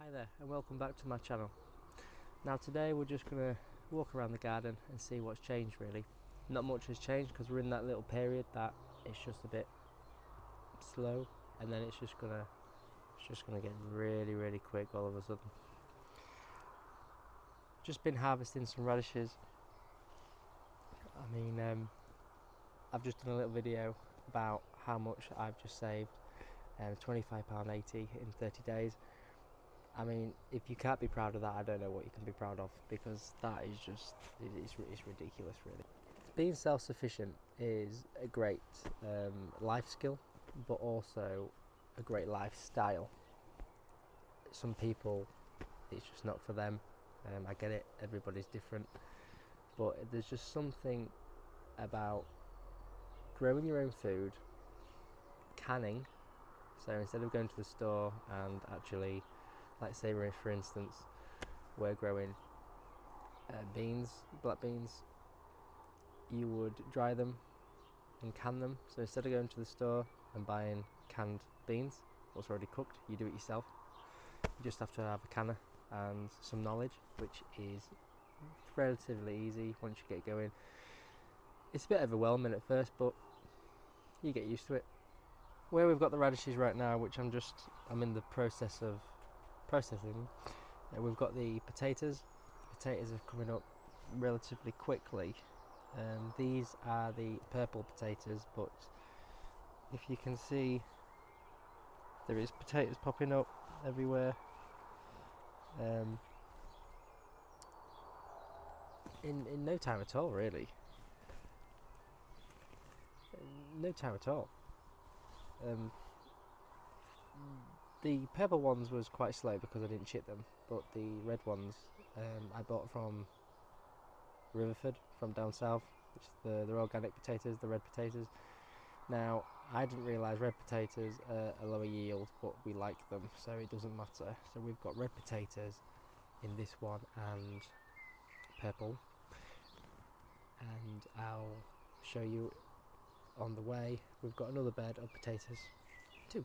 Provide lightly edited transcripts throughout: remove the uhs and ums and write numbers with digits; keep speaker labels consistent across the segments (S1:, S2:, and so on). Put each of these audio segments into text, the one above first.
S1: Hi there and welcome back to my channel. Now today we're just going to walk around the garden and see what's changed really. Not much has changed because we're in that little period that it's just a bit slow, and then it's just gonna get really quick all of a sudden. Just been harvesting some radishes. I mean I've just done a little video about how much I've just saved, £25.80 in 30 days. I mean, if you can't be proud of that, I don't know what you can be proud of, because that is just, it's ridiculous really. Being self-sufficient is a great life skill, but also a great lifestyle. Some people, it's just not for them. I get it, everybody's different, but there's just something about growing your own food, canning. So instead of going to the store and actually, like say for instance, we're growing beans, black beans, you would dry them and can them. So instead of going to the store and buying canned beans, what's already cooked, you do it yourself. You just have to have a canner and some knowledge, which is relatively easy once you get going. It's a bit overwhelming at first, but you get used to it. Where we've got the radishes right now, which I'm in the process of processing, we've got the potatoes. The potatoes are coming up relatively quickly. These are the purple potatoes, but if you can see, there is potatoes popping up everywhere. In no time at all, really. No time at all. The purple ones was quite slow because I didn't chip them, but the red ones I bought from Riverford, from down south, which is they're organic potatoes, the red potatoes. Now I didn't realise red potatoes are a lower yield, but we like them, so it doesn't matter. So we've got red potatoes in this one and purple, and I'll show you on the way. We've got another bed of potatoes too.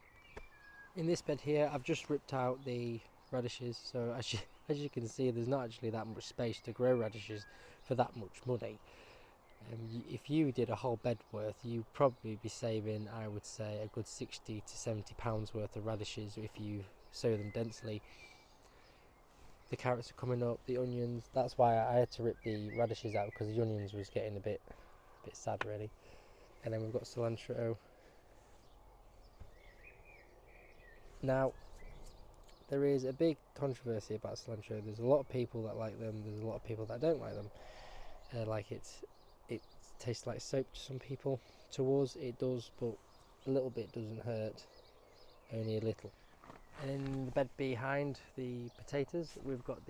S1: In this bed here, I've just ripped out the radishes, so as you can see, there's not actually that much space to grow radishes for that much money. If you did a whole bed worth, you'd probably be saving, I would say, a good £60 to £70 worth of radishes if you sow them densely. The carrots are coming up, the onions. That's why I had to rip the radishes out, because the onions was getting a bit sad really. And then we've got cilantro. Now, there is a big controversy about cilantro. There's a lot of people that like them, there's a lot of people that don't like them. Like it tastes like soap to some people. To us it does, but a little bit doesn't hurt, only a little. And in the bed behind the potatoes, we've got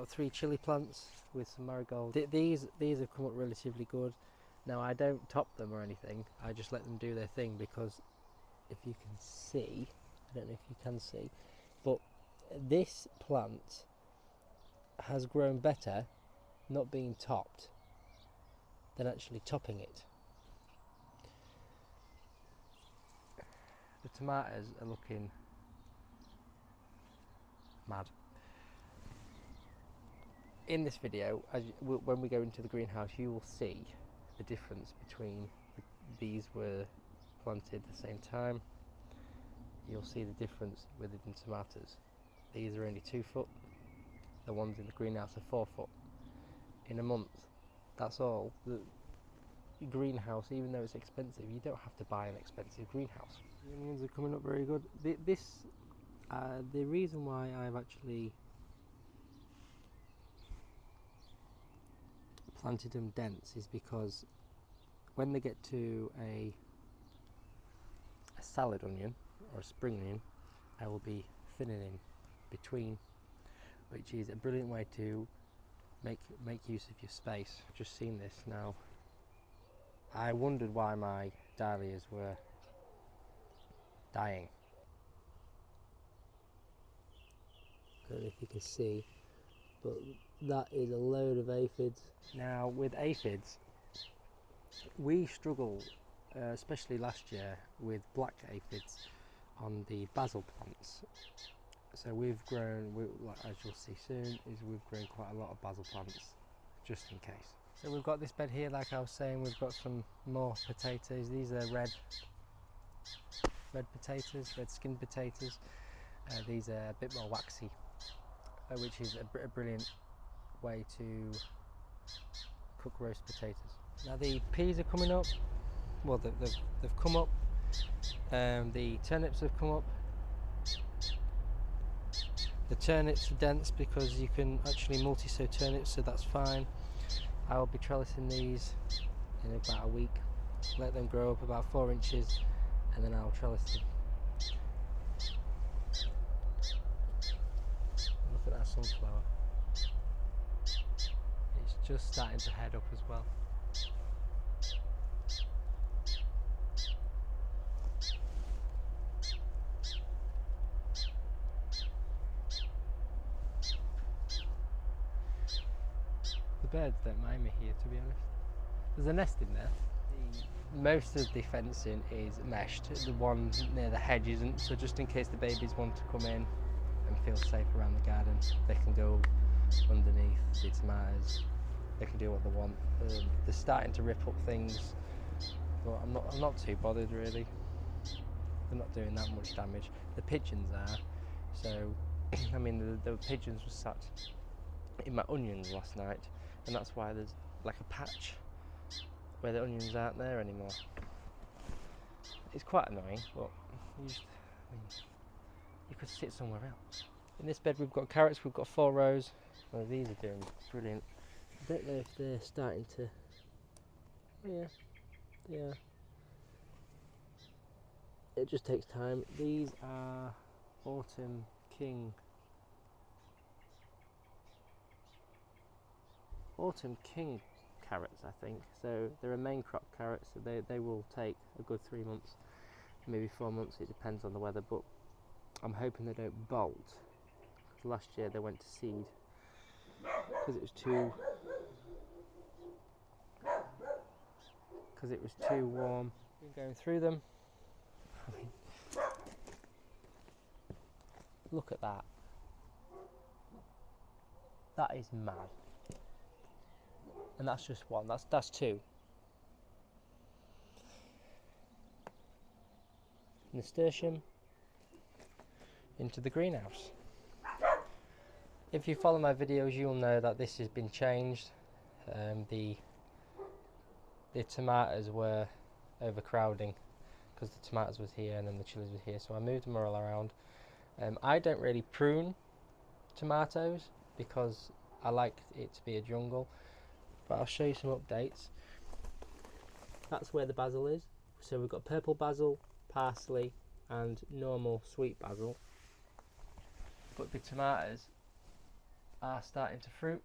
S1: 3 chili plants with some marigold. These have come up relatively good. Now I don't top them or anything, I just let them do their thing, because if you can see, I don't know if you can see, but this plant has grown better not being topped than actually topping it. The tomatoes are looking mad. In this video, when we go into the greenhouse, you will see the difference between these were planted at the same time. You'll see the difference within the tomatoes. These are only 2 foot, the ones in the greenhouse are 4 foot. In a month, that's all. The greenhouse, even though it's expensive, you don't have to buy an expensive greenhouse. The onions are coming up very good. The reason why I've actually planted them dense is because when they get to a salad onion or a spring onion, I will be thinning in between, which is a brilliant way to make use of your space. I've just seen this now. I wondered why my dahlias were dying. I don't know if you can see, but that is a load of aphids. Now with aphids, we struggle, especially last year, with black aphids on the basil plants. So we've grown, like, as you'll see soon, we've grown quite a lot of basil plants, just in case. So we've got this bed here, like I was saying, we've got some more potatoes. These are red potatoes, red skinned potatoes. These are a bit more waxy, which is a brilliant way to cook roast potatoes. Now the peas are coming up. Well, they've come up. The turnips have come up. The turnips are dense because you can actually multi-sow turnips, so that's fine. I will be trellising these in about a week. Let them grow up about 4 inches, and then I'll trellis them. Look at that sunflower. It's just starting to head up as well. The birds don't mind me here, to be honest. There's a nest in there. Most of the fencing is meshed. The one near the hedge isn't, so just in case the babies want to come in and feel safe around the garden, they can go underneath the tomatoes. They can do what they want. They're starting to rip up things, but I'm not too bothered really. They're not doing that much damage. The pigeons are. So I mean, the pigeons were sat in my onions last night, and that's why there's like a patch where the onions aren't there anymore. It's quite annoying, but you could sit somewhere else. In this bed we've got carrots, we've got 4 rows. Oh, these are doing brilliant. I don't know if they're starting to... Oh yeah. It just takes time. These are Autumn King carrots, I think. So they're a main crop carrots, so they will take a good 3 months, maybe 4 months, it depends on the weather, but I'm hoping they don't bolt, because last year they went to seed because it was too warm. Been going through them. I mean, look at that. That is mad. And that's just one, that's 2. Nasturtium into the greenhouse. If you follow my videos, you'll know that this has been changed. The tomatoes were overcrowding because the tomatoes was here and then the chilies was here, so I moved them all around. I don't really prune tomatoes because I like it to be a jungle, but I'll show you some updates. That's where the basil is. So we've got purple basil, parsley and normal sweet basil, but the tomatoes are starting to fruit.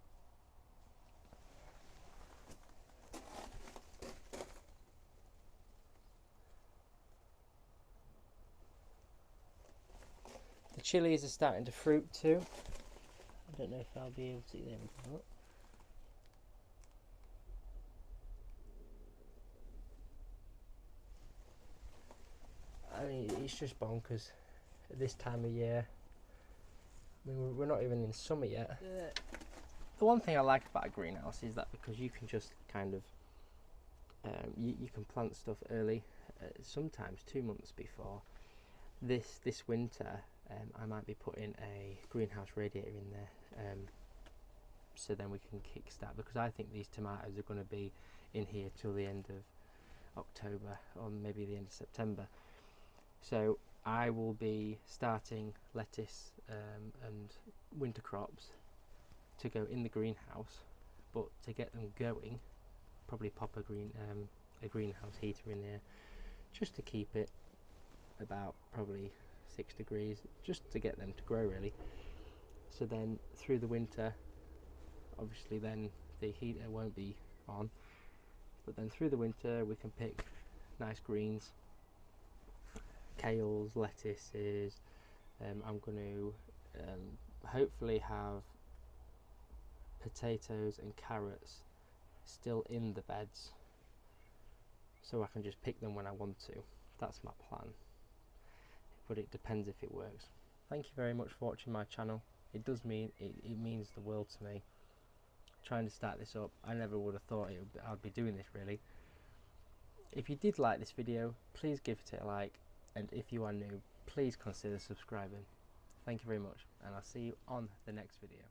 S1: The chilies are starting to fruit too. I don't know if I'll be able to see them. I mean, it's just bonkers at this time of year. I mean, we're not even in summer yet. The one thing I like about a greenhouse is that because you can just kind of you can plant stuff early, sometimes 2 months before. This winter I might be putting a greenhouse radiator in there, so then we can kickstart, because I think these tomatoes are going to be in here till the end of October or maybe the end of September. So I will be starting lettuce and winter crops to go in the greenhouse, but to get them going, probably pop a greenhouse heater in there just to keep it about probably 6 degrees, just to get them to grow really. So then through the winter, obviously then the heater won't be on, but then through the winter we can pick nice greens, kales, lettuces. I'm going to hopefully have potatoes and carrots still in the beds, so I can just pick them when I want to. That's my plan, but it depends if it works. Thank you very much for watching my channel. It does mean it means the world to me. Trying to start this up, I never would have thought I'd be doing this really. If you did like this video, please give it a like, and if you are new, please consider subscribing. Thank you very much, and I'll see you on the next video.